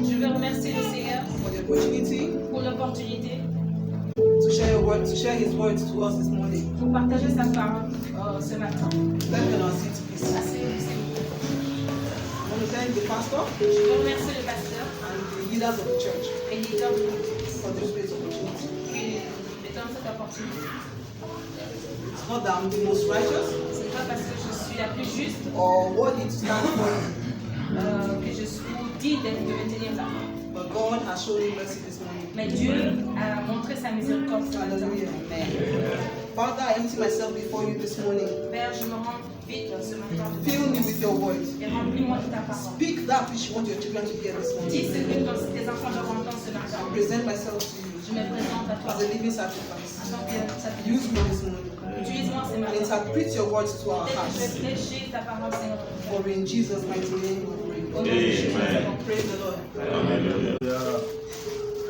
Je veux remercier le Seigneur for the opportunity pour l'opportunité to share His word to us this morning. pour partager sa parole ce matin. Let's be on our seat, please. Asseyez-vous. I want to thank the pastor Je veux remercier le pasteur and the leaders of the church et les leaders de l'Église for this great opportunity. qui me donnent cette opportunité. It's not that I'm the most righteous Ce n'est pas parce que je suis la plus juste or worthy to stand for you, que je suis digne de me tenir là. but God has shown me mercy this morning. Mais Dieu a montré sa miséricorde ce matin. Hallelujah. Father, I empty myself before you this morning. Père, je me rends vite ce matin. Fill me with your word. Et remplis-moi de ta parole. Speak that which you want your children to hear this Dis morning. ce que tes enfants doivent entendre ce matin. I present myself to you Je me présente à toi as a living en sacrifice. tant que sacrifice. Use me this morning Utilise-moi ce and matin. interpret your words to our Peut-être que je hearts. vais fléchir ta parole, Seigneur. For in Jesus' mighty name we pray. Au nom de Jésus, Amen. Praise the Lord.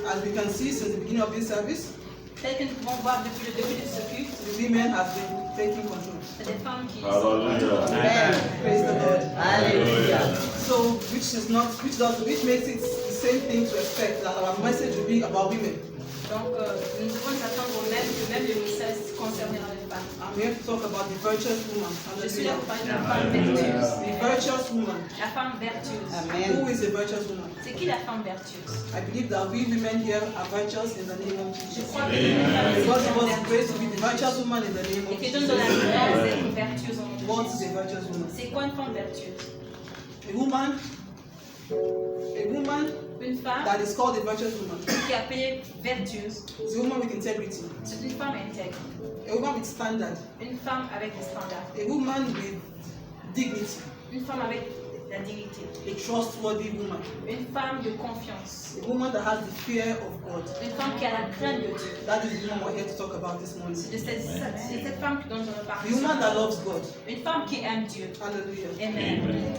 As we can see since the beginning of this service, tel que nous pouvons voir depuis le début de ce culte, the women have been taking control. c'est des femmes qui Hallelujah. Praise the Lord. Hallelujah. So, which makes it the same thing to expect that our message will be about women. Donc, nous devons nous attendre au même que même le message concernera les femmes. I'm here to talk about the virtuous woman. Je suis là Hallelujah. pour parler de la femme vertueuse. The virtuous woman. La femme vertueuse. Who is a virtuous woman? C'est qui la femme vertueuse? I believe that we women here are virtuous in the name of Je Jesus. crois que les femmes God give us the vertueuses grace to be the virtuous woman in the name et of que donne de la Jesus. grâce d'être vertueuse en nous. What is a virtuous woman? C'est quoi une femme vertueuse? A woman Une femme that is called a virtuous woman qui est appelée vertueuse, is a woman with integrity, c'est une femme intègre, a woman with standard, une femme avec des standards, a woman with dignity, une femme avec la dignité, a trustworthy woman, une femme de confiance, a woman that has the fear of God. une femme qui a la crainte de Dieu. That is the woman we're here to talk about this morning. C'est de cette femme dont je veux parler. The woman that loves God. Une femme qui aime Dieu. Hallelujah. Amen.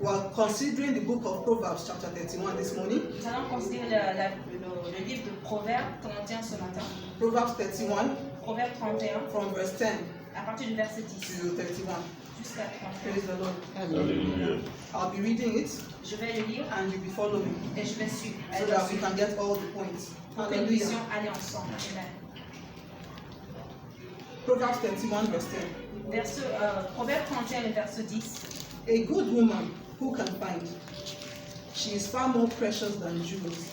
We are considering the book of Proverbs, chapter 31, this morning. Nous allons considérer le livre de Proverbes 31 ce matin. Proverbs 31, Proverbe 31, from verse 10 à partir du verset 10 to 31. jusqu'à 31. Praise the Lord. Hallelujah. I'll be reading it Je vais le lire and you'll be following et je vais suivre. so that we can get all the points. Pour que nous Hallelujah. puissions aller ensemble. Amen. Proverbs 31, verse 10. Proverbe 31, le verset 10. A good woman who can find? She is far more precious than jewels.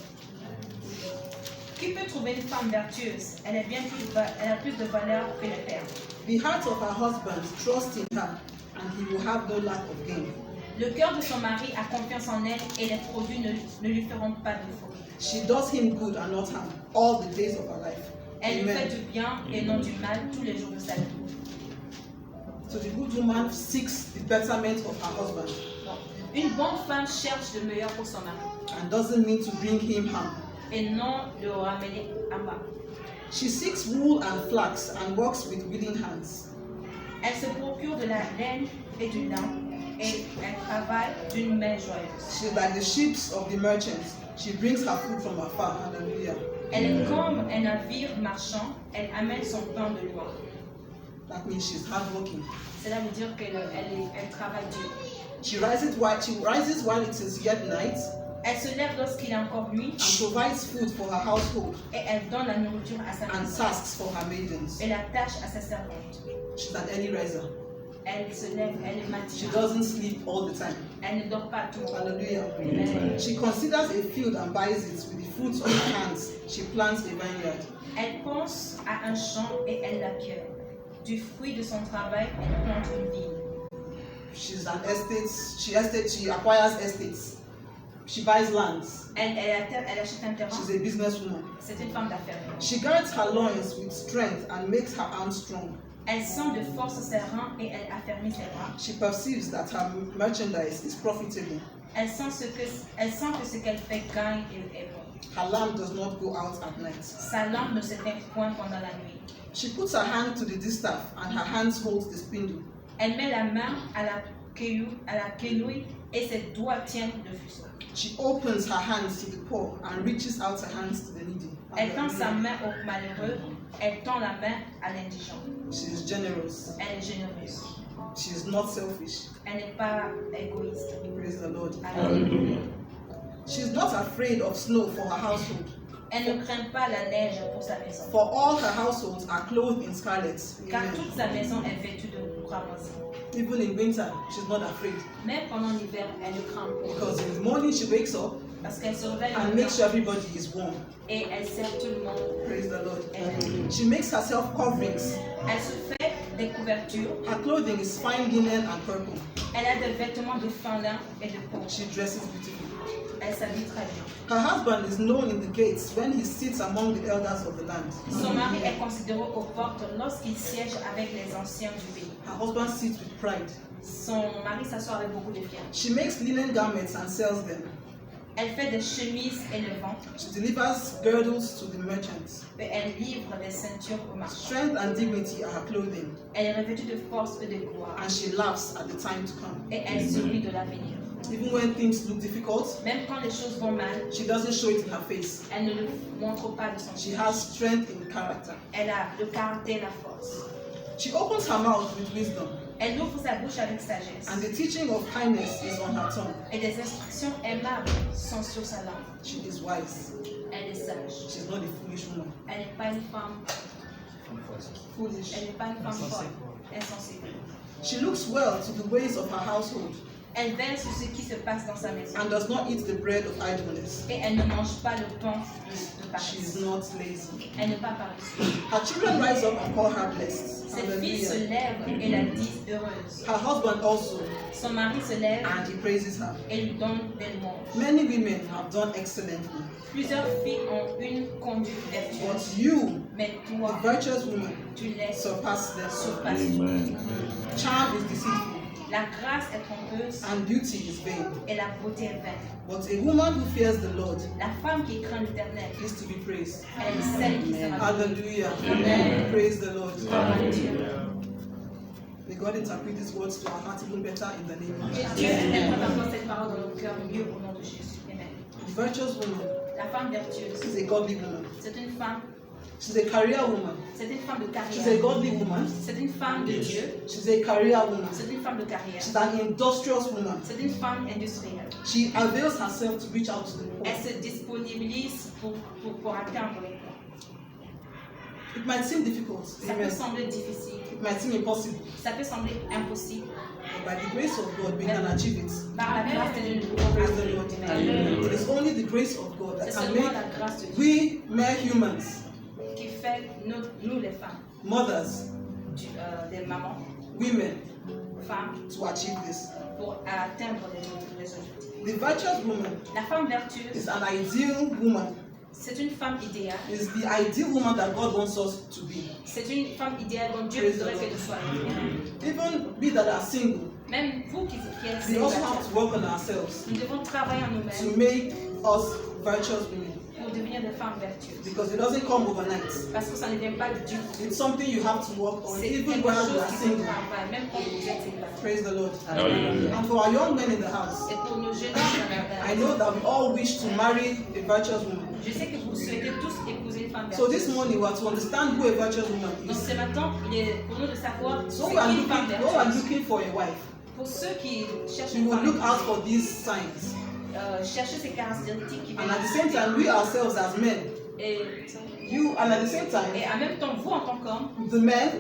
Qui peut trouver une femme vertueuse? Elle a plus de valeur que les perles. The heart of her husband trusts in her, and he will have no lack of gain. Le cœur de son mari a confiance en elle et les produits ne lui feront pas défaut. She does him good and not harm all the days of her life. Elle lui fait Amen. du bien et non du mal tous les jours de sa vie. So the good woman seeks the betterment of her husband Donc, une bonne femme cherche le meilleur pour son mari and doesn't mean to bring him harm. et non le ramener à bas. She seeks wool and flax and works with willing hands. Elle se procure de la laine et du lin et elle travaille d'une main joyeuse. She's like the ships of the merchants. She brings her food from afar. Hallelujah. Elle est comme un navire marchand, elle amène son pain de loin. That means she's hardworking. Cela veut dire qu'elle travaille dur. She rises while it is yet night Elle se lève lorsqu'il est encore nuit and provides food for her household et elle donne la nourriture à sa and maison tasks for her maidens. et la tâche à sa servante. She's an early riser. Elle se lève, elle est She matinale. doesn't sleep all the time. Elle ne dort pas tout le temps. Hallelujah. Amen. She considers a field and buys it with the fruits of her hands. She plants a vineyard. Elle pense à un champ et elle l'acquiert. Du fruit de son travail, elle plante une vigne. She's an she acquires estates. She buys lands. Elle achète un terrain. She's a businesswoman. C'est une femme d'affaires. She guards her loins with strength and makes her arms strong. Elle sent de force ses reins et elle affermit ses bras. She perceives that her merchandise is profitable. Elle sent que ce qu'elle fait gagne et est bon. Her lamp does not go out at night. Sa lampe ne s'éteint point pendant la nuit. She puts her hand to the distaff and her hands hold the spindle. Elle met la main à la quenouille et ses doigts tiennent le fuseau. She opens her hands to the poor and reaches out her hands to the needy. Elle tend sa main au malheureux, elle tend la main à l'indigent. She is generous. Elle est généreuse. She is not selfish. Elle n'est pas égoïste. Praise the Lord. Alléluia. She's not afraid of snow for her household, Elle ne craint pas la neige pour sa maison. for all her households are clothed in scarlet. Car Amen. toute sa maison est vêtue de cramoisi. Even in winter, she's not afraid, Même pendant l'hiver, elle ne craint pas. because in the morning she wakes up Parce qu'elle se réveille and le makes sure matin everybody is warm. et elle sert tout le monde. Praise the Lord. Elle, She makes herself coverings. elle se fait des couvertures. Her clothing is fine linen and purple. Elle a des vêtements de fin lin et de peau. She dresses beautifully. Elle s'habille très bien. Her husband is known in the gates when he sits among the elders of the land. Son mari est considéré aux portes lorsqu'il siège avec les anciens du pays. Her husband sits with pride. Son mari s'assoit avec beaucoup de fierté. She makes linen garments and sells them. Elle fait des chemises et le vend. She delivers girdles to the merchants. Et elle livre des ceintures aux marchands. Strength and dignity are her clothing, Elle est revêtue de force et de gloire. and she laughs at the time to come. Et elle sourit de l'avenir. Even when things look difficult, Même quand les choses vont mal, she doesn't show it in her face. elle ne le montre pas de son She visage. has strength in character. Elle a le caractère et la force. She opens her mouth with wisdom, Elle ouvre sa bouche avec sagesse. and the teaching of kindness is on her tongue. Et des instructions aimables sont sur sa langue. She is wise. Elle est sage. She's not a foolish woman. Elle n'est pas une femme. Foolish. Elle n'est pas une femme folle. Insensée. She looks well to the ways of her household Elle veille sur ce qui se passe dans sa maison. and does not eat the bread of idleness. Et elle ne mange pas le pain de She is paresse. not lazy. Elle n'est pas paresseuse. Her children rise up and call her blessed. Ses filles se Hallelujah. lèvent et la disent heureuse. Her husband also, Son mari se lève and he praises her. et lui donne des louanges. Many women have done excellently, Plusieurs filles ont une conduite vertueuse. but you, Mais the toi, virtuous woman, tu les surpass them. surpasses. Amen. Charm is deceitful, La grâce est trompeuse and beauty is vain. et la beauté est vaine. But a woman who fears the Lord La femme qui craint l'Éternel, is to be praised. elle est celle qui sera Hallelujah. Amen. Praise the Lord. Hallelujah. May God interpret these words to our heart even better in the name of Que Jesus. Dieu interprète encore cette parole dans nos cœurs mieux au nom de Jésus. Amen. The virtuous woman La femme vertueuse, is a godly woman. c'est une femme, She's a career woman. c'est une femme de She's a carrière. godly woman. C'est une femme de Dieu, She's a career woman. c'est une femme de carrière. She's an industrious woman. C'est une femme industrielle. She avails herself to reach out to the poor. Elle se disponibilise pour atteindre les gens. It might seem difficult. Ça peut Amen. sembler difficile, It might seem impossible. ça peut sembler impossible. But by the grace of God, we can achieve it. Par la grâce de Dieu, nous Praise pouvons the Lord. Amen. It is only the grace of God C'est that can seulement make la grâce de Dieu we mere humans, qui fait nous les femmes, mothers, des mamans, women, femmes, to achieve this. pour atteindre les objectifs. The virtuous woman La femme vertueuse, is an ideal woman. c'est une femme idéale. Is the ideal woman that God wants us to be. C'est une femme idéale dont Dieu Praise voudrait the que nous soyons. Even we that are single, Même vous qui êtes we also have célibataires, to work on ourselves nous devons travailler en to nous-mêmes make us virtuous women. pour devenir des femmes vertueuses. Because it doesn't come overnight. Parce que ça ne vient pas du tout. It's something you have to work on, C'est even quelque while you chose are qui se single. travaille, même quand vous êtes célibataire. Praise the Lord. Hallelujah. And for our young men in the house, Et pour nos jeunes hommes dans la I know that we all wish to marry a virtuous woman. je sais que vous souhaitez tous épouser une femme So vertueuse. this morning we are to understand who a virtuous woman Donc is. ce matin, il est pour nous de savoir ce So we qu'est are une femme vertueuse. looking for a wife. Pour ceux qui cherchent We une will femme look out vertueuse, for these signs. chercher ces caractéristiques qui And at the same time, we ourselves as men, et, and at the same et time, en même temps, vous en tant qu'hommes, the men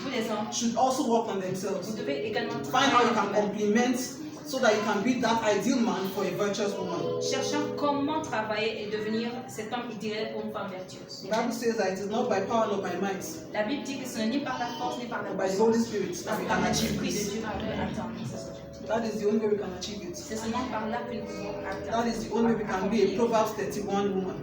vous les hommes, should also work on vous themselves. devez également Find how you can travailler. complement so that you can be that ideal man for a virtuous woman. Cherchant comment travailler et devenir cet homme idéal pour une femme vertueuse. The Bible says that it is not by power nor by might, La Bible dit que ce n'est ni par la force ni par la but by the Holy puissance, Spirit mais that we par can achieve l'Esprit de this. Dieu qu'on peut atteindre ces objectifs. That is the only way we can achieve it. C'est seulement par là que nous pouvons atteindre. That is the only way we can be a Proverbs 31 woman.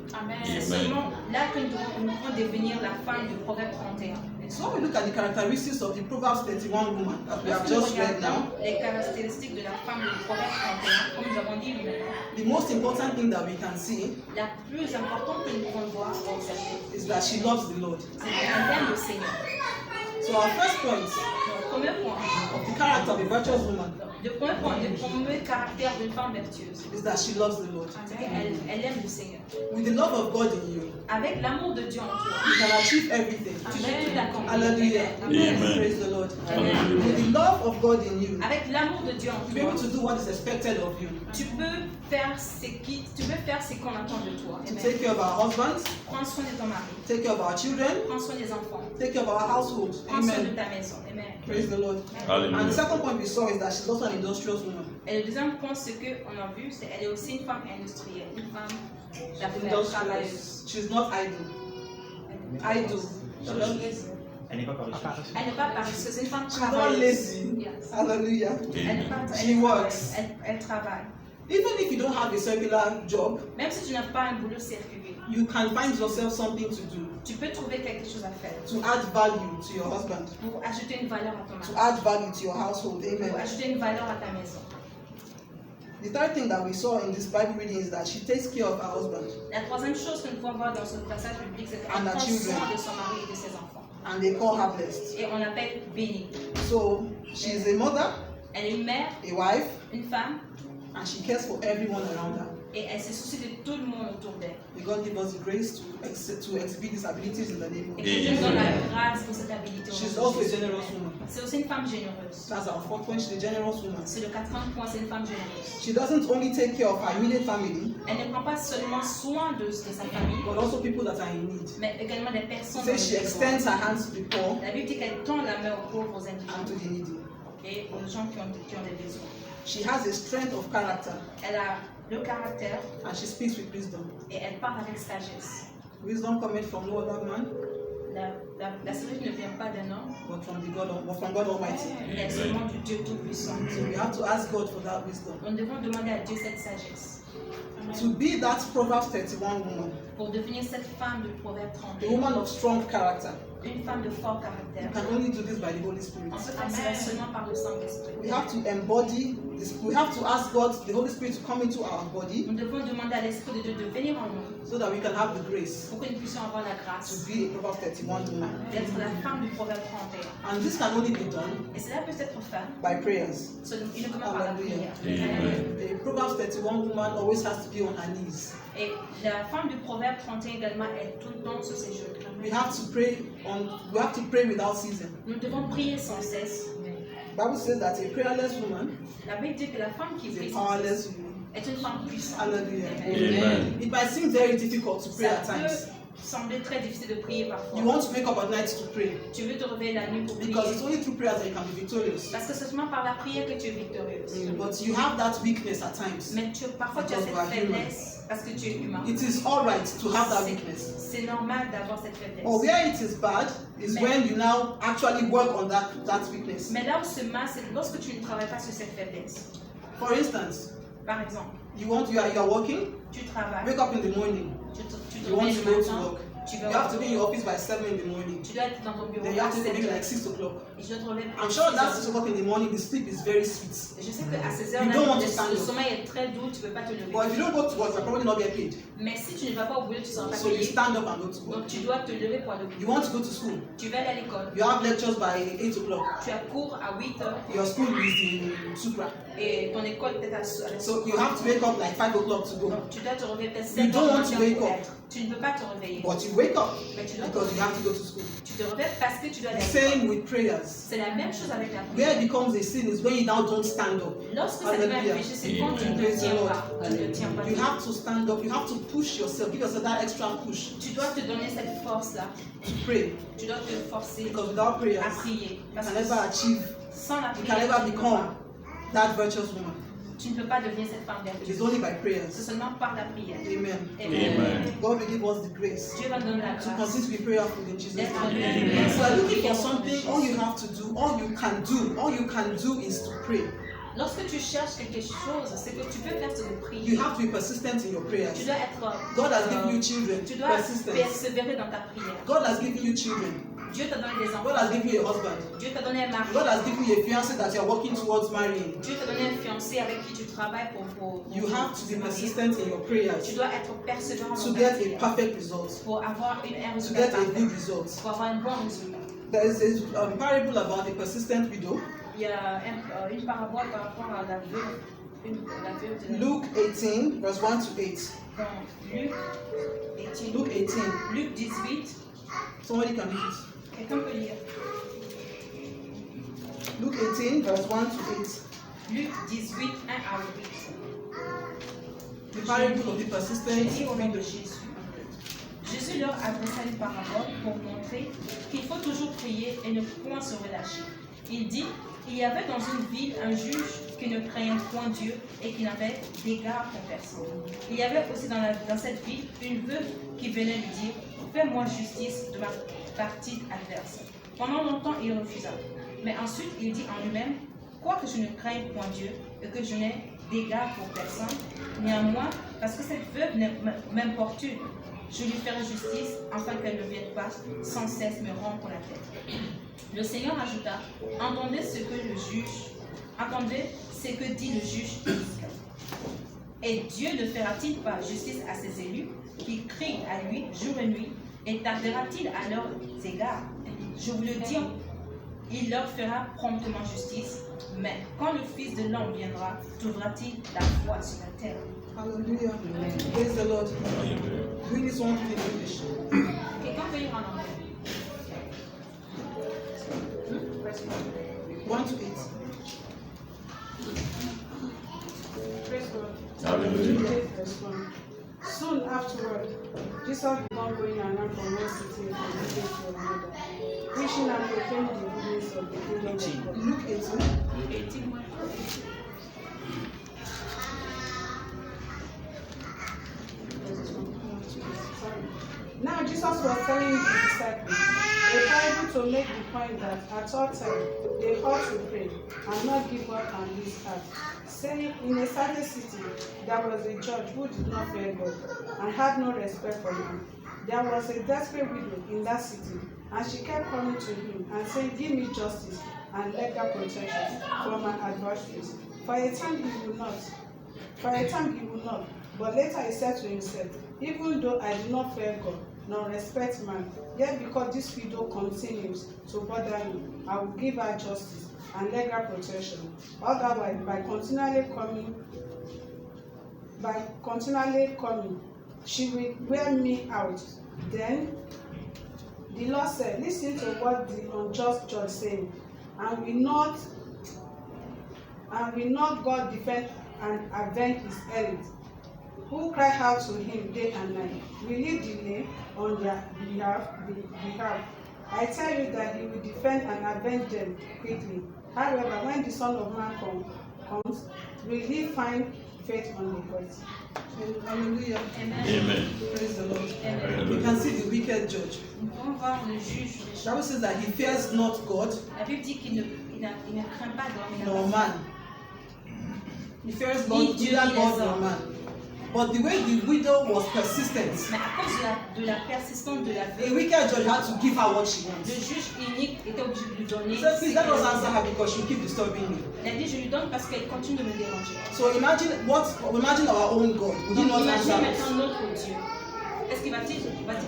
C'est seulement là que nous pouvons devenir la femme du Proverbe 31. So when we look at the characteristics of the Proverbs 31 woman that we have Lorsque nous just read regardons now, les caractéristiques de la femme du Proverbe 31, comme nous avons dit maintenant, the most important thing that we can see la plus importante que nous pouvons voir et observer, is that she loves the Lord. c'est qu'elle aime le Seigneur. So our first point Donc, premier point of the character of a virtuous woman Le premier caractère d'une femme vertueuse, is that she loves the Lord. c'est qu'elle aime le Seigneur. With the love of God in you, Avec l'amour de Dieu en toi, you can achieve everything. tu peux tout accomplir. Hallelujah. Amen. Praise the Lord. Amen. With the love of God in you, Avec l'amour de Dieu en you'll be toi, able to do what is expected of you. tu peux faire ce qu'on attend de toi. To Amen. take care of our husbands, Prends soin de ton mari, take care of our children, prends soin des enfants, take care of our household. prends soin de Amen. ta maison. Amen. Praise the Lord. And the Hallelujah. second point we saw is that she's also an industrious woman. Et le deuxième point, ce qu'on a vu, c'est qu'elle est aussi une femme industrielle, une femme d'affaires, Industrious. travailleuse. She's not idle. Idle. Elle n'est pas paresseuse. Elle n'est pas paresseuse, c'est une femme She's not travailleuse. lazy. Yes. Hallelujah. Elle n'est pas She works. elle travaille. Even if you don't have a circular job, Même si tu n'as pas un boulot circulaire, you can find yourself something to do tu peux trouver quelque chose à faire to add value to your husband, pour ajouter une valeur à ton to mari, add value to your household. pour Amen. ajouter une valeur à ta maison. The third thing that we saw in this Bible reading is that she takes care of her husband, La troisième chose que nous pouvons voir dans ce passage biblique, c'est And qu'elle her prend children. soin de son mari et de ses enfants. and they call her blessed. Et on l'appelle bénie. So she's a mother, Elle est une mère, a wife, une femme, and she cares for everyone around her. et elle se soucie de tout le monde autour d'elle. May God give us the grace to exhibit these abilities in the name of Et Jesus. que Dieu nous donne la grâce pour cette habilité. au She's nom de also a Jésus. generous woman. C'est aussi une femme généreuse. That's our fourth point. She's a generous woman. C'est le quatrième point, c'est une femme généreuse. She doesn't only take care of her immediate family, Elle ne prend pas seulement soin de sa famille, but also people that are in need. mais également des She personnes. says she dans le besoin. extends her hands to the poor La Bible dit qu'elle tend la main aux pauvres, aux and indigents to the needy. et aux gens qui ont des besoins. She has a strength of character Elle a le caractère and she speaks with wisdom. et elle parle avec sagesse. Wisdom coming from no other man La sagesse ne vient pas d'un homme, but from God Almighty. mais seulement du Dieu Tout-Puissant. So we have to ask God for that wisdom. Nous devons demander à Dieu cette sagesse To be that Proverbs 31 woman, pour devenir cette femme de Proverbe a 30, woman of strong character. une femme de fort You caractère. can only do this by the Holy Spirit. On peut faire cela seulement par le Saint-Esprit. We have to embody this. We have to ask God, the Holy Spirit, to come into our body Nous devons demander à l'Esprit de Dieu de venir en nous so that we can have the grace pour que nous puissions avoir la to grâce be a Proverbs 31 woman. d'être la femme du Proverbe 31. And this can only be done Et cela peut être fait by prayers. uniquement par la prière. Amen. A Proverbs 31 woman always has to be on her knees. Et la femme du Proverbe 31 également est tout le temps sur ses genoux. We have to pray without ceasing. Nous devons prier sans cesse. The Bible says that a prayerless woman La Bible dit que la femme qui is prie a sans powerless cesse woman. est une femme puissante. Hallelujah. Amen. It might seem very difficult to pray Ça at times. peut sembler très difficile de prier parfois. You want to wake up at night to pray Tu veux te réveiller la nuit pour prier. because it's only through prayers that you can be victorious. Parce que c'est seulement par la prière que tu es victorieuse. But you have that weakness at times. Mais parfois tu as Because we are cette faiblesse parce que tu es humain. It is alright to have that weakness. C'est normal d'avoir cette faiblesse. Or where it is bad is when you now actually work on that weakness. Mais là où c'est mal, c'est lorsque tu ne travailles pas sur cette faiblesse. For instance, Par exemple, you are working, tu travailles, wake up in the morning, tu te you want réveilles to le go to matin, work. tu You vas have to be in your office by 7 in the morning. tu dois être dans ton bureau Then you à have to 7 leave heures. like 6 o'clock. Et je dois te réveiller I'm à sure 6 that heures. 6 o'clock in the morning, the sleep is very sweet. Je sais qu'à ces You don't want heures-là, to stand le up. sommeil est très doux, tu ne peux pas te lever. But if you don't go to work, you'll probably not get paid. Mais si tu ne vas pas au boulot, tu ne seras pas So you payé. stand up and go to work. Donc tu dois te lever pour aller au You boulot. want to go to school. Tu vas aller à l'école. You have lectures by 8 o'clock. Tu as cours à 8 heures Your school is in Supra. et ton école peut-être à la So you have to wake up like 5 o'clock to go. Donc tu dois te réveiller peut-être You 7 don't heures want to matin wake pour up. être. Tu ne peux pas te réveiller. But you wake up Mais tu dois te because you réveiller. have to go to school. Tu te réveilles parce que tu dois aller à l'école. Same with prayers. C'est la même chose avec la Where prière. it becomes a sin is when you now don't stand up. Lorsque ça devient un Hallelujah. péché, c'est quand tu ne Praise te the tiens Lord. pas. Tu ne te tiens pas. You have to stand up. You have to push yourself. Give yourself that extra push Tu dois te donner cette force-là. to pray. Tu dois te forcer Because without prayers, à prier. you Parce can que never achieve. sans la You can prière, never tu ne peux become pas. that virtuous woman. Tu ne peux pas devenir cette femme It vertueuse. is only by C'est prayers. seulement par la prière. Amen. Amen. God will give us the grace Dieu va nous donner la to grâce continue to be prayerful in Jesus' d'être en name. Amen. So you're looking for something, all you have to do, all you can do is to pray. Lorsque tu cherches quelque chose, c'est que tu peux faire ce de You prier. have to be persistent in your Tu prayers. dois être. God has given you children. Tu dois Persistence. persévérer dans ta prière. God has given you children. Dieu t'a donné des God enfants. has given you a husband. Dieu t'a donné un mari. God has given you a fiancé that you are working towards marrying. Dieu t'a donné un fiancé avec qui tu travailles pour You have to be te marier. persistent in your prayers Tu dois être persévérant to dans ta get a prière perfect result, pour avoir un to résultat get a parfait, good result. pour avoir un bon résultat. There is a parable about a persistent widow il y a une parabole par rapport à la veuve. La veuve de Luke 18, verse 1 to 8. Dans Luc 18. Luke 18. Luc 18. Somebody can read it. Quelqu'un peut lire. Luke 18, verse 1 to 8. Luc 18, 1 à 8. The parable of the persistent Jésus au nom de widow. Jésus. Jésus leur adressa une parabole pour montrer qu'il faut toujours prier et ne point se relâcher. Il dit, il y avait dans une ville un juge qui ne craignait point Dieu et qui n'avait d'égard pour personne. Il y avait aussi dans cette ville une veuve qui venait lui dire, fais-moi justice de ma partie adverse. Pendant longtemps, il refusa. Mais ensuite, il dit en lui-même, quoique je ne craigne point Dieu et que je n'ai d'égard pour personne, néanmoins, parce que cette veuve m'importune, je lui ferai justice afin qu'elle ne vienne pas sans cesse me rompre la tête. Le Seigneur ajouta, entendez ce que dit le juge. Et Dieu ne fera-t-il pas justice à ses élus qui crient à lui jour et nuit, et tardera-t-il à leurs égards? Je vous le dis, il leur fera promptement justice, mais quand le Fils de l'homme viendra, trouvera-t-il la foi sur la terre? Hallelujah. Praise the Lord. Read this one in English. Quelqu'un peut lire en anglais? 1 to 8. Praise God. Hallelujah. Verse 1. Soon afterward, Jesus began going around from one city and village to another, preaching and proclaiming the good news of the kingdom of God. Luke 18. 18. Now Jesus was telling his disciples a parable to make the point that at all times they ought to pray and not give up and lose heart, saying, in a certain city there was a judge who did not fear God and had no respect for man. There was a desperate widow in that city, and she kept coming to him and saying, give me justice and legal protection from my adversaries. For a time he would not. But later he said to himself, even though I do not fear God, nor respect man, yet because this widow continues to bother me, I will give her justice and legal protection. Otherwise, by continually coming, she will wear me out. Then the Lord said, listen to what the unjust judge saying, and will not God defend and avenge his elect, who cry out to him day and night? Will he delay on their behalf? I tell you that he will defend and avenge them quickly. However, when the Son of Man comes, will he find faith on the earth? Hallelujah. Amen. Amen. Praise the Lord. Amen. We can see the wicked judge. Nous pouvons voir le juge. The Bible says that he fears not God La Bible dit qu'il ne craint pas d'homme, il n'a nor pas man. He fears Ni God, Dieu, neither ni God les nor hommes. man. But the way the widow was persistent, Mais à cause de la persistance de la the veuve, wicked judge had to give her what she le wants. juge unique était obligé de lui donner. He said, please let ce us qu'elle answer disait. her because she keep disturbing me. Elle a dit, je lui donne parce qu'elle continue de me déranger. So imagine our own God. Would he Donc not answer imaginez us? maintenant notre Dieu. Est-ce qu'il va-t-il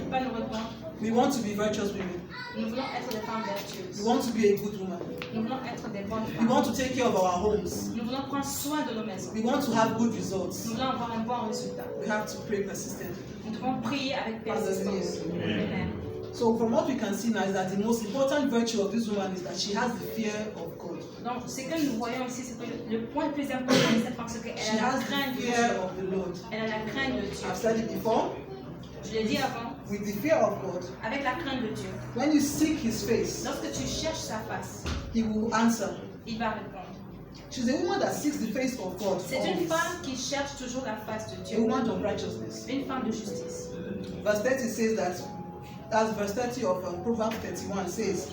pas nous répondre? We want to be virtuous women. Nous voulons être des femmes We vertueuses. want to be a good woman. Nous voulons être des bonnes We femmes. want to take care of our homes. Nous voulons prendre soin de nos maisons. We want to have good results. Nous voulons avoir un bon résultat. We have to pray persistently. Nous devons prier avec persistance. Amen. So from what we can see now is that the most important virtue of this woman is that she has the fear of God. Donc, ce que nous voyons ici, c'est que le point le plus important de cette femme, c'est She qu'elle a la has crainte the de fear Dieu. of the Lord. Elle a la crainte de Dieu. I've said it before. Je l'ai dit avant, With the fear of God, avec la crainte de Dieu. when you seek His face, Lorsque tu cherches sa face, He will answer. il va répondre. She's a woman that seeks the face of God. C'est une always. femme qui cherche toujours la face de A Dieu. woman of righteousness. Une femme de justice. Verse 30 says that, as verse 30 of Proverbs 31 says,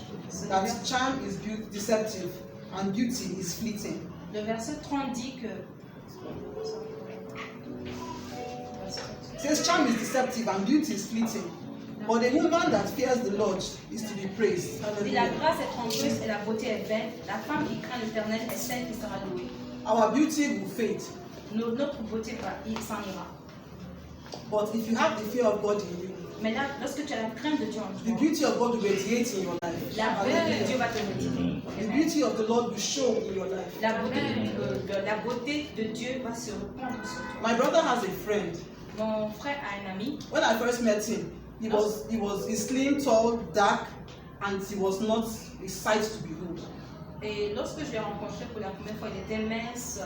that charm is deceptive and beauty is fleeting. Le verset 30 dit que... It says charm is deceptive and beauty is fleeting. But a woman that fears the Lord is to be praised. Si la Hallelujah. grâce est trompeuse et la beauté est vaine, la femme qui craint l'Éternel est celle qui sera louée. Our beauty will fade. Notre beauté il s'en ira. But if you have the fear of God in you, Mais là, lorsque tu as la crainte de Dieu en the toi, beauty of God will radiate in your life. la beauté de Dieu va te retirer. The beauty of the Lord will show in your life. La beauté de Dieu va se répandre sur toi. My brother has a friend. Mon frère a un ami. When I first met him, he's slim, tall, dark, and he was not a sight to behold. Et lorsque je l'ai rencontré pour la première fois, il était mince,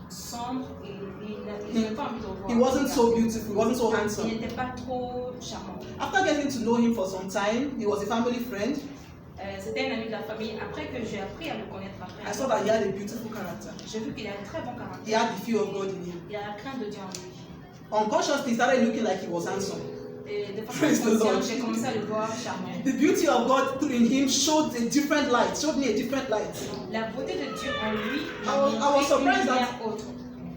sombre, et il n'avait pas envie de voir. He wasn't so beautiful, he wasn't so Il handsome. n'était pas trop charmant. After getting to know him for some time, he was a family friend. C'était un ami de la famille. Après que j'ai appris à le connaître I après, saw that he had a beautiful character. j'ai vu qu'il a un très bon He caractère. had the fear of God in him. Il a la crainte de Dieu en lui. Unconsciously, he started looking like he was handsome. Et de façon Praise the Lord. inconsciente, j'ai commencé à le voir charmant. The beauty of God in him showed a different light, showed me a different light. La beauté de Dieu en lui m'a I was montré une surprised lumière that- autre.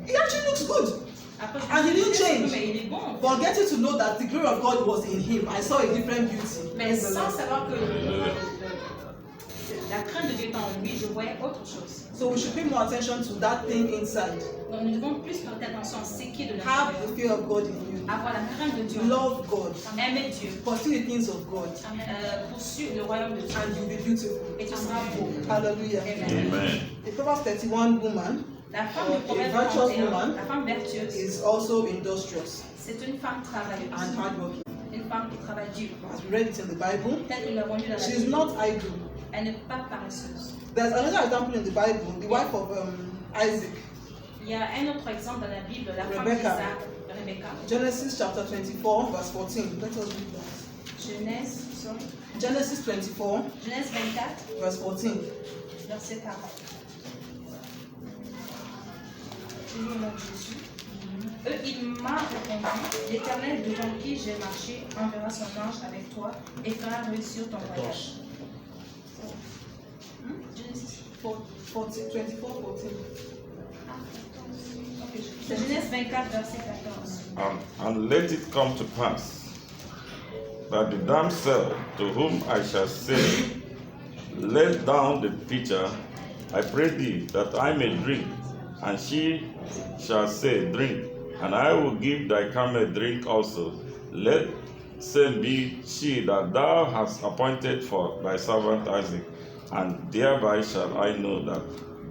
He actually looks good. Après, je And me he suis didn't dit, change. mais il est bon. But getting to know that the glory of God was in him, I saw a different beauty. Mais Praise the sans Lord. savoir que la crainte de Dieu est en lui, je voyais autre chose. So we should pay more attention to that thing inside. Donc nous devons plus porter attention à ce qui est de Have l'intérieur. the fear of God in you. Avoir la crainte de Dieu. en nous. Love God. Aimer Dieu. Pursue the things of God. Poursuivre le royaume de Dieu. And you'll be beautiful. Et tu seras beau. Hallelujah. Amen. Amen. The Proverbs 31 woman La femme du A proverbe virtuous 31, woman la femme vertueuse, is also industrious c'est une femme and travailleuse. hardworking. Une femme qui travaille dur. As we read it in the Bible, Tel que nous l'avons lu dans la she's Bible. not idle. Elle n'est pas paresseuse. There's another example in the Bible, the wife of Isaac. Il y a un autre exemple dans la Bible, la femme Rebecca. d'Isaac, Rebecca. Genesis chapter 24, verse 14. Let us read that. Genesis 24, Genèse 24, verse 14. verset 40. Je lis au nom de Jésus. Il m'a répondu, l'Éternel devant qui j'ai marché enverra son ange avec toi et fera réussir ton voyage. Genesis 24, 14. C'est Genèse 24, verset 14. And let it come to pass that the damsel to whom I shall say, let down the pitcher, I pray thee, that I may drink. And she shall say, drink, and I will give thy camel drink also. Let same be she that thou hast appointed for thy servant Isaac, and thereby shall I know that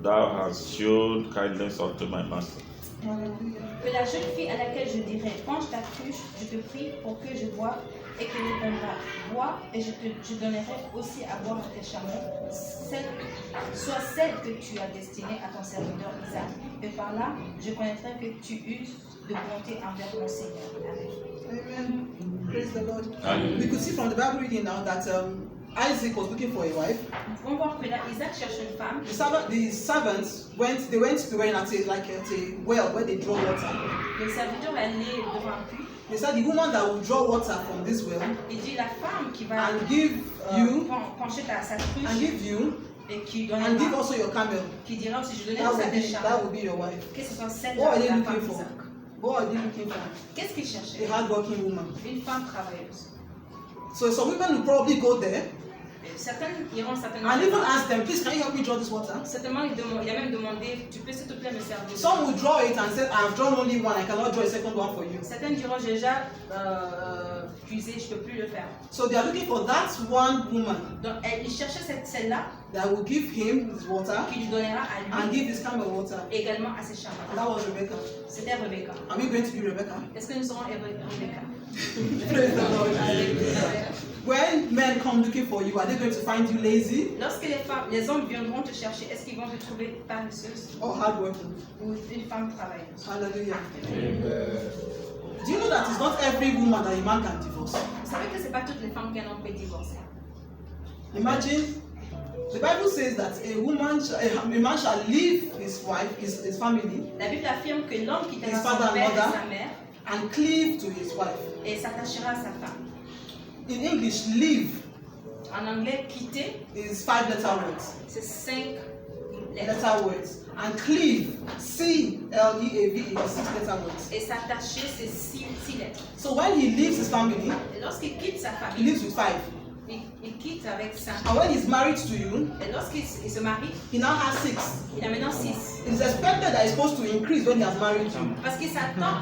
thou hast showed kindness unto my master. Que la jeune fille à laquelle je dirai, penche ta cruche, je te prie pour que je boive, et qu'elle répondra, bois, et je donnerai aussi à boire à tes chameaux, soit celle que tu as destinée à ton serviteur Isaac, et par là, je connaîtrai que tu uses de bonté envers mon Seigneur. Amen. Amen. Praise the Lord. Hallelujah. We could see from the Bible reading now that Isaac was looking for a wife. Nous pouvons voir que là, Isaac cherche une femme. The servants went to the well at a well where they draw water. Le serviteur est allé devant un puits. They said the woman that will draw water from this well Il dit la femme qui va and give you pencher sa and cruche give you et qui and give donnera, also your camel. qui dira aussi je donnerai That aussi à will tes be chameaux. your wife. Que ce soit celle de What are they la looking femme for? d'Isaac. What are they looking for? Qu'est-ce qu'il cherchait? A hardworking woman. Une femme travailleuse. So some women will probably go there Certaines iront certainement. and even ask them, please can you help me draw this water? Certainement, il a même demandé, tu peux s'il te plaît me servir. Some will draw it and say, I've drawn only one, I cannot draw a second one for you. Certaines diront, j'ai déjà puisé, je ne peux plus le faire. So they are looking for that one woman Donc, il cherchait celle-là that will give him his water qui lui donnera à and lui give his camel water. également à ses And chameaux. that was Rebecca. C'était Rebecca. Are we going to be Rebecca? Est-ce que nous serons Rebecca? Praise the Lord. Alléluia. When men come looking for you, are they going to find you lazy Lorsque les hommes viendront te chercher, est-ce qu'ils vont te trouver paresseuse or hardworking? ou une femme travailleuse? Hallelujah. Do you know that it's not every woman that a man can divorce? Vous savez que ce n'est pas toutes les femmes qu'un homme peut divorcer. Imagine, the Bible says that a man shall leave his wife, his family, La Bible affirme que l'homme quittera His son father and père et mother. sa mère and cleave to his wife. et s'attachera à sa femme. In English, leave En anglais, quitter, is 5-letter words. c'est 5 lettres. Letter words. And cleave, C-L-E-A-V-E, is 6-letter words. Et s'attacher, c'est 6 lettres. So when he leaves his family, Et lorsqu'il quitte sa he famille, lives with 5. il quitte avec 5. And when he's married to you, Et lorsqu'il se marie, he now has 6. il a maintenant 6. It is expected that it's supposed to increase when he has married you. Parce qu'il s'attend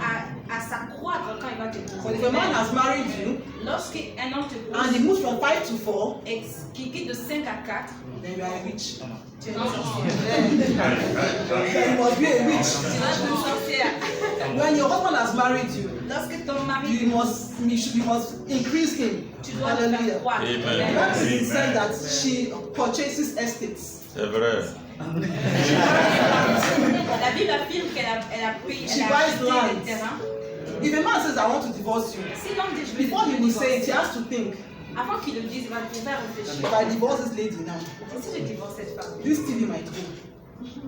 à s'accroître quand il va te But But if a man has married you Lorsqu'un homme te and he pose moves from 5 to 4, et qui quitte de 5 à 4, then you are a witch. tu es une sorcière. Then you must be a witch. Tu dois être une sorcière. When your husband has married you, Lorsque ton mari, you must increase him. tu dois le faire Hallelujah. croire. Amen. The Bible Amen. said that she purchases estates. C'est vrai. La Bible affirme qu'elle a pris, She elle a buys acheté land. des terrains. If a man says, I want to divorce you, Si l'homme dit je vais before he te will say it, he divorcer, has to think, avant qu'il le dise, il va réfléchir. if I divorce this lady now, Si je divorce cette femme, this TV might go.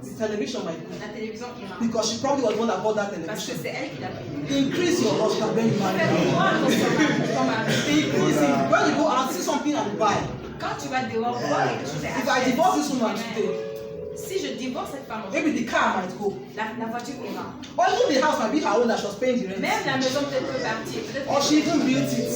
The television might go. la télévision ira. Because she probably was the one that bought that Parce que television. c'est elle qui l'a payé. Increase your husband when you marry Fais him. croire ton mari. Increase him. When you go out, see something and buy. Quand tu vas dehors, voir quelque chose et If I achète. divorce this woman today, Si je divorce cette femme, maybe the car might go. la voiture ira. Or even the house might be her own that she was paying the rent. Même la maison peut-être peut partir. Peut-être Or she even built it.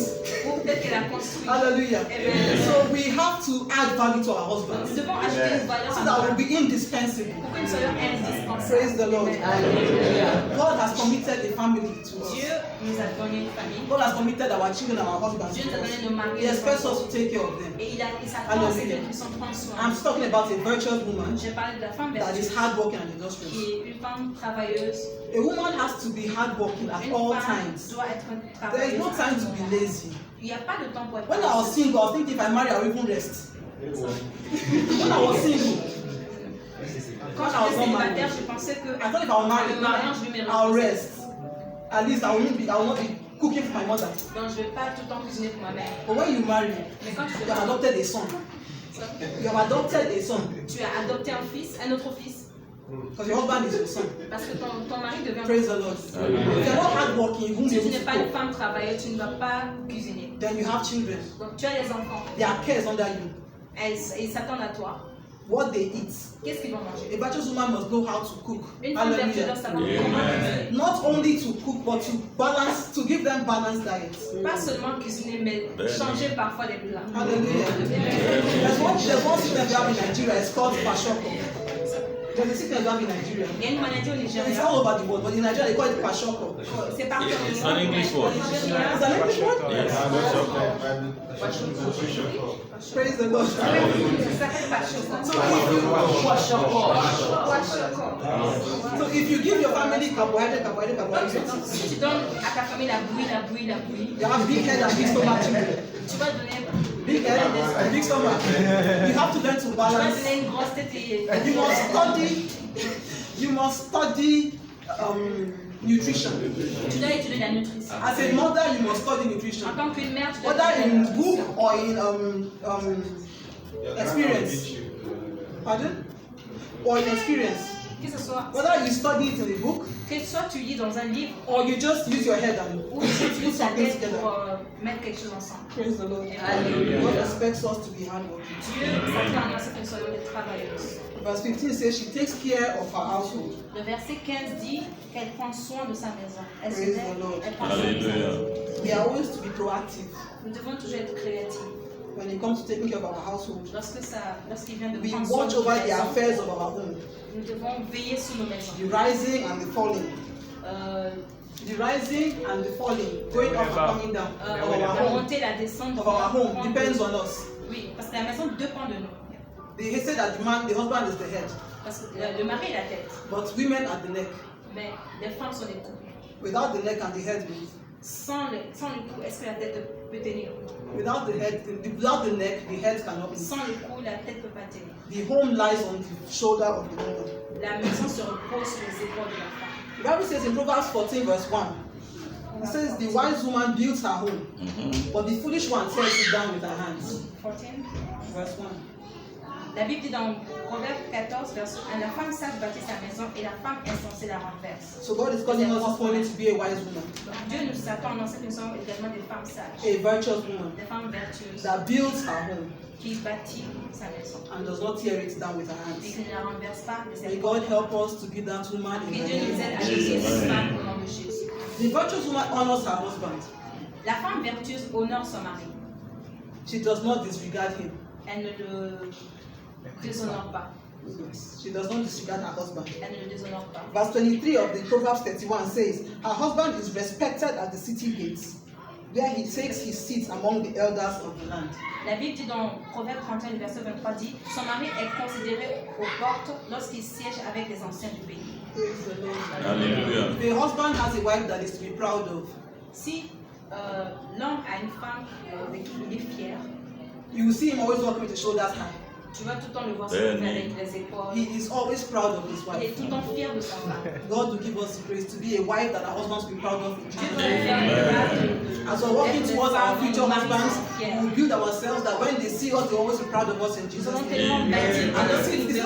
ou peut-être qu'elle a construit. Hallelujah. Amen. So we have to add value to our Nous husbands devons ajouter une valeur so à that nos we'll femmes be indispensable. pour que nous soyons indispensables. Praise the Lord. Amen. God has committed a family to Dieu us. nous a donné une famille. God has committed our children and our husbands Dieu to nous a donné nos us. maris. He nos expects us enfants. to take care of them. Et il s'attend à ce que nous puissions prendre soin. I'm talking about a virtuous woman J'ai parlé de la femme that is vertueuse hardworking and qui industrious. est une femme travailleuse. A woman has to be hardworking at Une all femme times. doit être There is travailleuse. no time to be lazy. Il n'y a pas de temps pour être When I was passive. single, I was thinking if I marry, I'll even rest. When I was single, Quand j'étais célibataire, je pensais que I thought if I was married, le mariage, je vais me I'll reposer. rest. At least I will not be cooking for my mother. Donc je ne vais pas tout le temps cuisiner pour ma mère. But when you marry, Mais quand tu you have adopted a son. You have adopted a son tu as adopté un fils, un autre fils, because your husband is your son. parce que ton mari devient. Praise the Lord. If you're not hardworking, you won't be Si tu able n'es to pas une cook. femme travailleuse, tu ne vas pas cuisiner. Then you have children. Donc tu as des enfants, Their care is under you. ils s'attendent à toi. What they eat. Qu'est-ce qu'ils vont manger? A virtuous woman must know how to cook. Une femme vertueuse doit Hallelujah. savoir comment cuisiner. Not only to cook, but to give them balanced diet. Pas seulement cuisiner, mais changer parfois les plats. Hallelujah. There's one sickness we have in Nigeria. It's called kwashiorkor. There's a sickness we have in Nigeria. Il y a une maladie au It's Nigeria. all over the world, but in Nigeria they call it kwashiorkor. C'est partout au It's monde. an English Au word. Nigeria, Is that an English word? Yes. Praise the Lord. ça s'appelle kwashiorkor. So if you give your family carbohydrate, Si tu donnes à ta famille la bouillie, you have big head and big stomach children. tu vas donner Big head and big stomach. You have to learn to tu vas balance. donner une grosse tête et You must study nutrition. tu dois étudier la nutrition. As a mother, you must study nutrition. En tant qu'une mère, tu dois Whether étudier in la nutrition. book or in experience. Pardon? Or in experience. Que ce soit, Whether you study it in a book que soit tu lis dans un livre or you just use your head and ou tu put utilises ta something tête together. pour mettre quelque chose ensemble. Praise the Lord. Hallelujah. God expects us to be hardworking. Dieu s'attend à ce que nous soyons des travailleuses. Verse 15 says she takes care of her household. Le verset 15 dit qu'elle prend soin de sa maison. Elle se Praise lève, the Lord. elle prend soin de sa maison. Hallelujah. We are always to be proactive Nous devons toujours être créatifs. when it comes to taking care of our household. Lorsqu'il vient de We prendre soin watch de notre over the maison, affairs of our home, nous devons veiller sur nos maisons. the rising and the falling. The rising and the falling, going up and coming down of our La home. montée, la descente Of our home dépend de depends nous. on us. Oui, parce que la maison dépend de nous. They say that the husband is the head, Parce que le mari est la tête, but women are the neck. mais les femmes sont les coups. Without the neck and the head, Sans le cou, est-ce que la tête peut tenir? without the neck, the head cannot be. Sans le cou, la tête ne peut pas tenir. The home lies on the shoulder of the woman. La maison se repose sur les épaules de la femme. The Bible says in Proverbs 14 verse 1, it says the wise woman builds her home, but the foolish one tears it down with her hands. 14. Verse 1. La Bible dit dans Proverbe 14, verset 1, la femme sage bâtit sa maison et la femme insensée la renverse. So God is calling us this morning to be a wise woman, Donc Dieu nous attend dans cette nous sommes également des femmes sages, a virtuous woman des femmes vertueuses that builds her home qui bâtit sa maison and does not tear it down with her et hands. qui ne la renverse pas de ses May God help us to be that woman in Que the Dieu nous aide name à of devenir Jesus. cette femme au nom de Jésus. The virtuous woman honors her husband. La femme vertueuse honore son mari. She does not disregard him. Elle ne le déshonore pas. She does not disregard her husband. Elle ne le déshonore pas. Verse 23 of the Proverbs 31 says, her husband is respected at the city gates, where he takes his seat among the elders of the land. La Bible dit dans Proverbe 31, verset 23, dit « Son mari est considéré aux portes lorsqu'il siège avec les anciens du pays. Praise the Lord. Hallelujah. If a husband has a wife that is to be proud of, » Si l'homme a une femme de qui il est fier, you will see him always walking with his shoulders high. tu vas tout le temps le voir se lever avec les épaules. He is always proud of his Il est wife. tout le temps fier de sa femme. God will give us the grace to be a wife that our husbands will be proud of in Dieu Jesus' veut name. faire le grade. As we're working towards our future husbands, we fiers. will build ourselves that when they see us, they will always be proud of us in Nous Jesus' allons name. tellement bâtir And un the city, city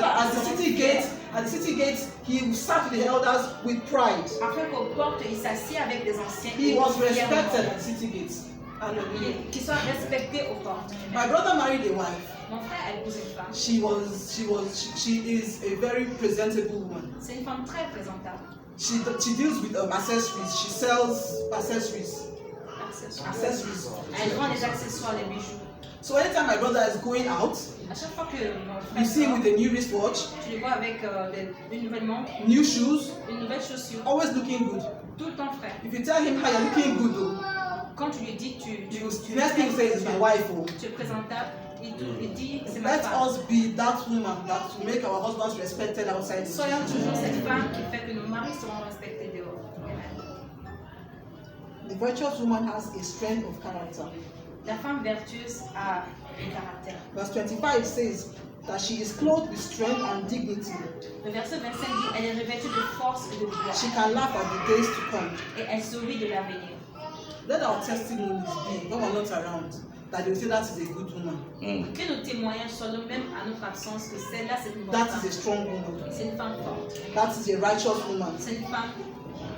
at the city gate, he will sat with the elders with pride. afin qu'aux portes, il s'assied avec des anciens. He was fiers de respected moi. at the city gates. Hallelujah. Qu'il soit respecté aux portes. My brother married a wife. Mon frère a épousé une femme. She is a very presentable woman. C'est une femme très présentable. She deals with accessories. She sells accessories. Accessories. Elle vend les accessoires, les bijoux. So anytime my brother is going out, À chaque fois que mon you frère see him sort, with a new wristwatch, tu le vois avec une nouvelle montre, new shoes, une nouvelle chaussure, always looking good. tout le temps frais. If you tell him how you're looking good though, Quand tu lui dis the next thing he says is my wife. Oh. tu es présentable, il dit c'est ma Let femme. us be that woman that will make our husbands respected outside. Soyons toujours cette femme qui fait que nos maris seront respectés dehors. Amen. The virtuous woman has a strength of character. La femme vertueuse a un caractère. Verse 25 says that she is clothed with strength and dignity. Le verset 25 dit elle est revêtue de force et de gloire She can laugh at the days to come. et elle sourit de l'avenir. Let our testimonies be, when we're not around, that they will say that is a good woman. Que nos témoignages soient le même à notre absence que celle-là, c'est une bonne That is a femme. strong woman. C'est une femme forte. That is a righteous woman. C'est une femme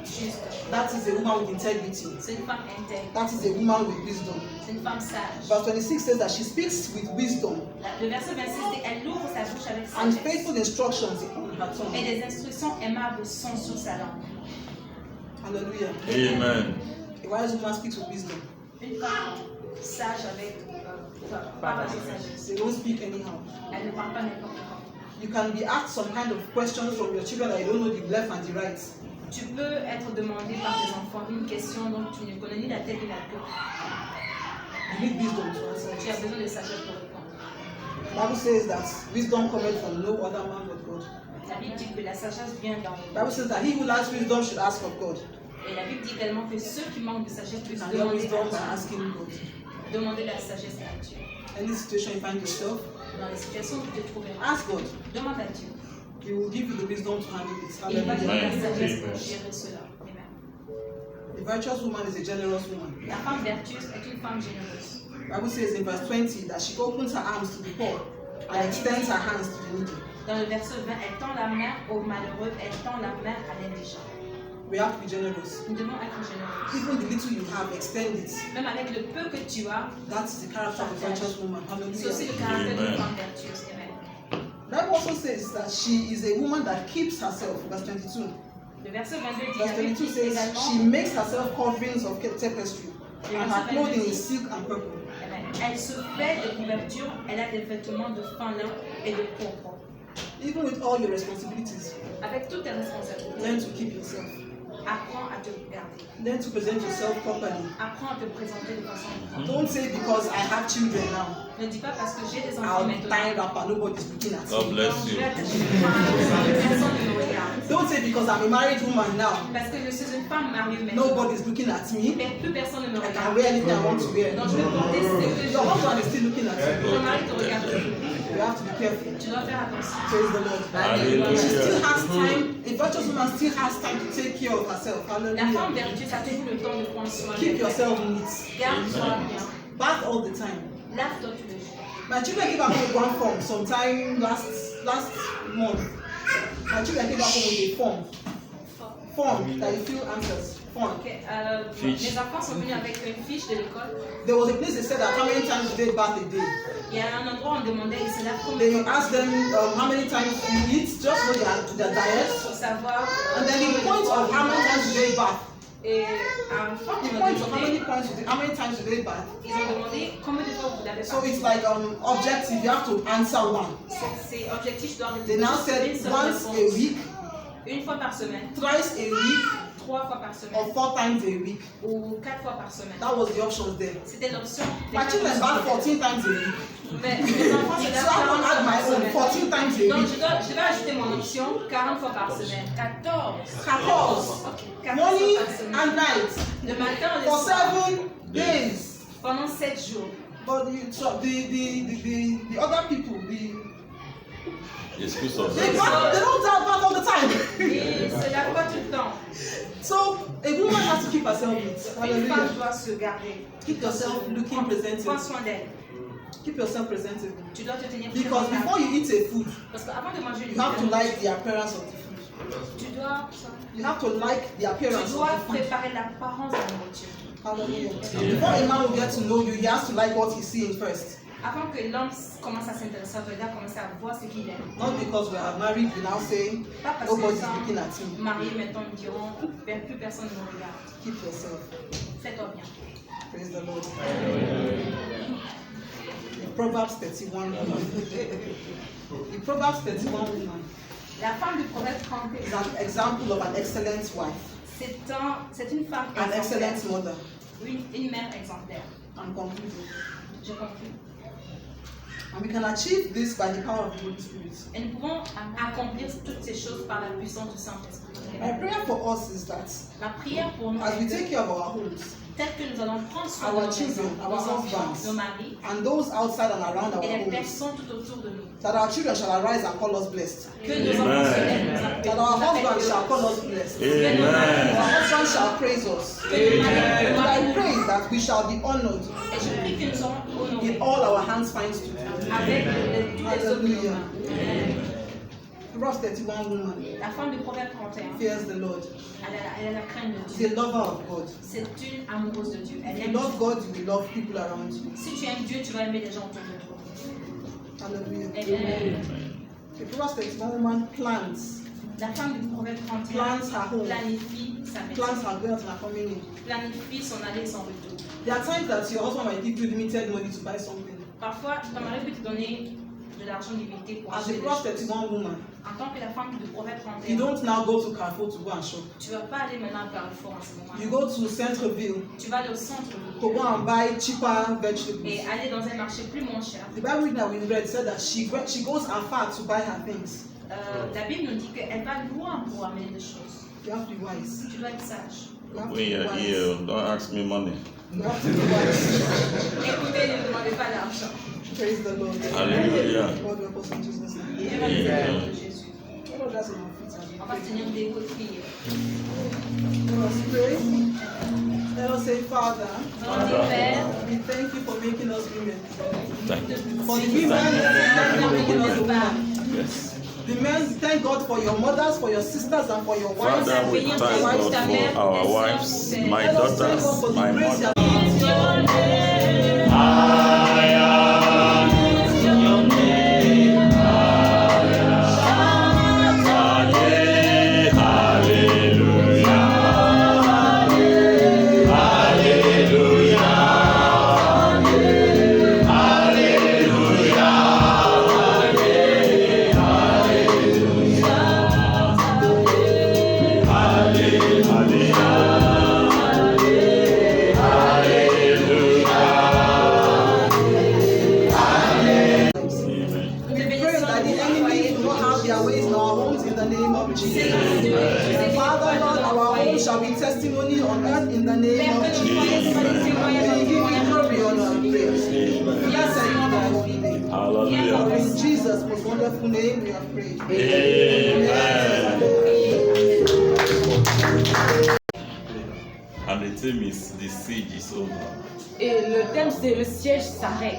juste. That is a woman with integrity. C'est une femme intègre. That is a woman with wisdom. C'est une femme sage. Verse 26 says that she speaks with wisdom Le verset 26 dit elle ouvre sa bouche avec and sagesse faithful instructions on her et tongue. des instructions aimables sont sur sa langue. Hallelujah. Amen. A wise woman speaks with wisdom. Une femme sage avec parle avec sagesse. They don't speak anyhow. Elle ne parle pas n'importe comment. You can be asked some kind of questions from your children that you don't know the left and the right. Tu peux être demandé par tes enfants une question dont tu ne connais ni la tête ni la queue. You need wisdom to answer Tu as it. besoin de sagesse pour répondre. The Bible says that wisdom cometh from no other man but God. La Bible dit que la sagesse vient dans The Bible says that he who lacks wisdom should ask of God. Et la Bible dit également que ceux qui manquent de sagesse You puissent can get demander wisdom by à asking God. Dieu. Demander la sagesse à Dieu. Any situation you find yourself, Dans les situations où tu te trouveras, ask God. demande à Dieu. He will give you the wisdom to handle it. Il va te donner Hallelujah. la sagesse Amen. pour gérer cela. Amen. The virtuous woman is a generous woman. La femme vertueuse est une femme généreuse. The Bible says in verse 20 that she opens her arms to the poor and extends her hands to the needy. Dans le verset 20, elle tend la main aux malheureux, elle tend la main à l'indigent. We have to be generous. Nous devons être généreux. Even the little you have, extend it. Même avec le peu que tu as, That is the character of a virtuous woman. c'est aussi le Hallelujah. caractère d'une Amen. femme vertueuse. Amen. The Bible also says that she is a woman that keeps herself. Verse 22. Le verset 22 dit Verse 22 says she également, makes herself coverings of tapestry, and her clothing is silk and purple. Amen. Elle se fait de couverture, elle a des vêtements de fin lin et de pourpre. Even with all your responsibilities, Avec toutes tes responsabilités, learn to keep yourself. apprends à te garder. Learn to present yourself properly. Apprends à te présenter de façon propre. Don't say because I have children now, Ne dis pas parce que j'ai des enfants I'll be tying maintenant. up and nobody's looking at God me. bless Donc, je you. vais être personne ne me regarde. Don't say because I'm a married woman now, Parce que je suis une femme mariée maintenant. nobody's looking at me. Mais plus personne ne me I can regarde. wear anything I want to wear. Donc je vais porter ce que je Your veux. husband is still looking at you. Ton mari te regarde toujours. You have to be careful. Tu dois faire attention. Praise the Lord. Hallelujah. She still has time. A virtuous woman still has time to take care of herself. La femme Hallelujah. vertueuse a toujours le temps de prendre soin Keep d'elle. yourself neat. Garde-toi bien. Bath all the time. Lave-toi tous les jours. My children came back home with one form sometime last month. My children came back home with a form that you fill answers. Form. Ok, Fiche. mes enfants sont venus avec une fiche de l'école. There was a place they said that how many times do they bath a day? Il y a un endroit où on demandait, ils se lavent combien Then de you fois ask them how many times you eat, just know their diet. pour savoir. And then the point of how many times do they bath? Et à une fois The qu'on a point of demandé, how many times do they bath? ils ont demandé combien de fois vous l'avez So fait. it's like objective, you have to answer one. C'est objectif, je dois They now répondre said une seule once a réponse. week, Une fois par semaine, thrice a week, 3 fois par semaine or 4 times a week. ou 4 fois par semaine. That was the options there. C'était l'option. des My 4 children bath fois. 14 times a week. Mais mes enfants se So lavent I 40 don't fois add my par own semaine. 14 times a Donc week. je vais ajouter mon option 40 fois par semaine. 14. 14 14 morning fois par semaine. and night Le matin, le for soir. 7 days. Pendant 7 jours. But the other people, Excuse us. they don't bath all the time. Et se lave pas tout le temps. So a woman has to keep herself neat. Une femme Hallelujah. doit se garder. Keep yourself looking Prends presentable. soin d'elle. Keep yourself presentable. Tu dois te tenir Because présentable. before you eat a food, Parce qu'avant de manger you have to le like the appearance of the food. tu dois, You have to like the appearance tu of dois the food. préparer l'apparence de la nourriture. Hallelujah. Before a man will get to know you, he has to like what he's seeing first. Avant que l'homme commence à s'intéresser à toi, il doit commencer à voir ce qu'il aime. Not because we are married, we now say Pas parce que nobody's nous looking sommes at you. mariés, maintenant nous dirons, plus personne ne nous regarde. Keep yourself. Fais-toi bien. Praise the Lord. In Proverbs 31 woman. In Proverbs 31 woman La femme du proverbe 31, is an example of an excellent wife, c'est une femme an excellent exemplaire, mother. une mère exemplaire. I'm concluding. Je conclue. And we can achieve this by the power of the Holy Spirit. Et nous pouvons accomplir toutes ces choses par la puissance du Saint-Esprit. My prayer for us is that Ma prière pour nous, as we est take que, care of our homes tel que nous allons prendre soin de Our nos children, maisons, our nos enfants, husbands, nos maris and those outside and around our et les homes, personnes tout autour de nous, that our children shall arise and call us blessed. que nos enfants se lèvent, nous appellent, That our nous appellent husbands shall call heureux. us blessed. Que nos maris- Our husbands shall praise us. que nos maris- And I pray that we shall be honored Et je prie que nous serons honorés in all our hands finds to do. avec tous les autres Hallelujah. humains. Proverbs 31 woman La femme du proverbe 31, fears the Lord. elle a la crainte de She's Dieu. a lover of God. C'est une amoureuse de Dieu. Elle If aime you love Dieu. God, you will love people around you. Si tu aimes Dieu, tu vas aimer les gens autour de toi. Hallelujah. Amen. The Proverbs 31 woman plans La femme du proverbe 31 Plans her home. planifie sa maison, are going out and are coming in. planifie son aller et son retour. There are times that your husband might give you limited money to buy something. Parfois, ton mari peut te donner de l'argent limité pour As acheter a des Proverbs choses. 31 woman, En tant que la femme du proverbe you 31, don't now go to Carrefour to go and shop. tu ne vas pas aller maintenant à Carrefour en ce moment. You go to Centreville Tu vas aller au centre to go and buy cheaper vegetables. et aller dans un marché plus moins cher. The Bible reading that we read said that she goes afar to buy her things. La Bible nous dit qu'elle va loin pour amener des choses. You have to be wise. Tu dois être sage. You have to When be you're wise. here, don't ask me money. You have to be wise. Écoutez, ne demandez pas d'argent. Praise the Lord. Hallelujah. God help us in Jesus' name. Et va nous aider de Jésus. Let us rise on our feet as we On va se tenir des hautes prières. Let us pray. Let us say, Father, On dit, Père, we thank you for making us women. Thank you. For the women, thank you for making us women. Yes. The men, thank God for your mothers, for your sisters, and for your wives. Father, we thank God for our wives, my Let us thank God daughters, for the my grace mother. you have We pray that the enemy will not have their ways in our homes in the name of Jesus. Father, Lord, our homes shall be testimony on earth in the name of Jesus. We give you glory, honor, and praise. Blessed be thy holy name. For Hallelujah. in Jesus' most wonderful name we have prayed. Amen. And the theme is the siege is over. Et le thème, c'est le siège s'arrête.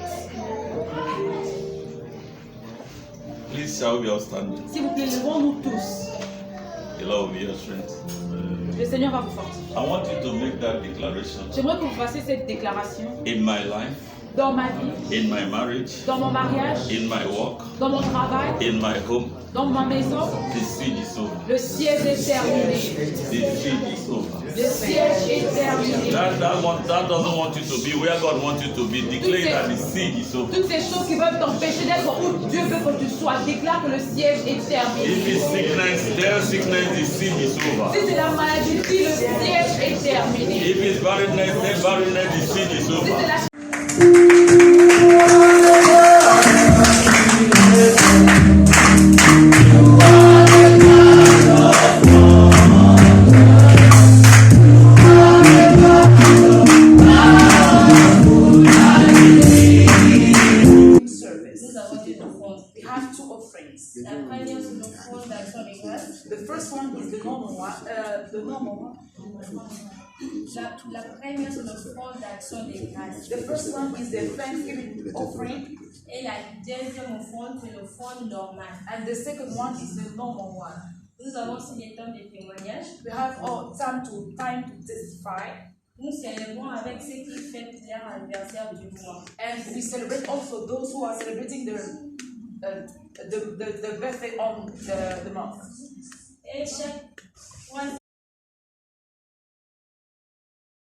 Please shall we all stand. S'il vous plaît, levons-nous tous. The Lord will be your strength. Le Seigneur va vous fortifier. I want you to make that declaration. J'aimerais que vous fassiez cette déclaration. In my life, dans ma vie, in my marriage, dans mon mariage, in my work, dans mon travail, in my home. dans ma maison. The seed is over. Le siège est terminé. The seed is over. Le siège est terminé. That doesn't want you to be where God wants you to be. Declare that the seed is over. Toutes ces choses qui peuvent t'empêcher d'être où Dieu veut que tu sois, déclare que le siège est If terminé. it's sickness, tell sickness the seed is over. Si c'est la maladie, dis le siège est terminé. If it's barrenness, tell barrenness the seed is Si over. c'est la service. We have two offerings. La première, c'est l'offrande d'action des grâces. The first one is the normal one. La première, c'est l'offrande d'action des grâces. The first one is the Thanksgiving offering, Et la deuxième offrande, c'est l'offrande normale. and the second one is the normal one. Nous avons aussi des temps de témoignage. We have all time to testify, Nous célébrons avec ceux qui fêtent leur anniversaire du mois. and we celebrate also those who are celebrating the birthday on the month. Et chaque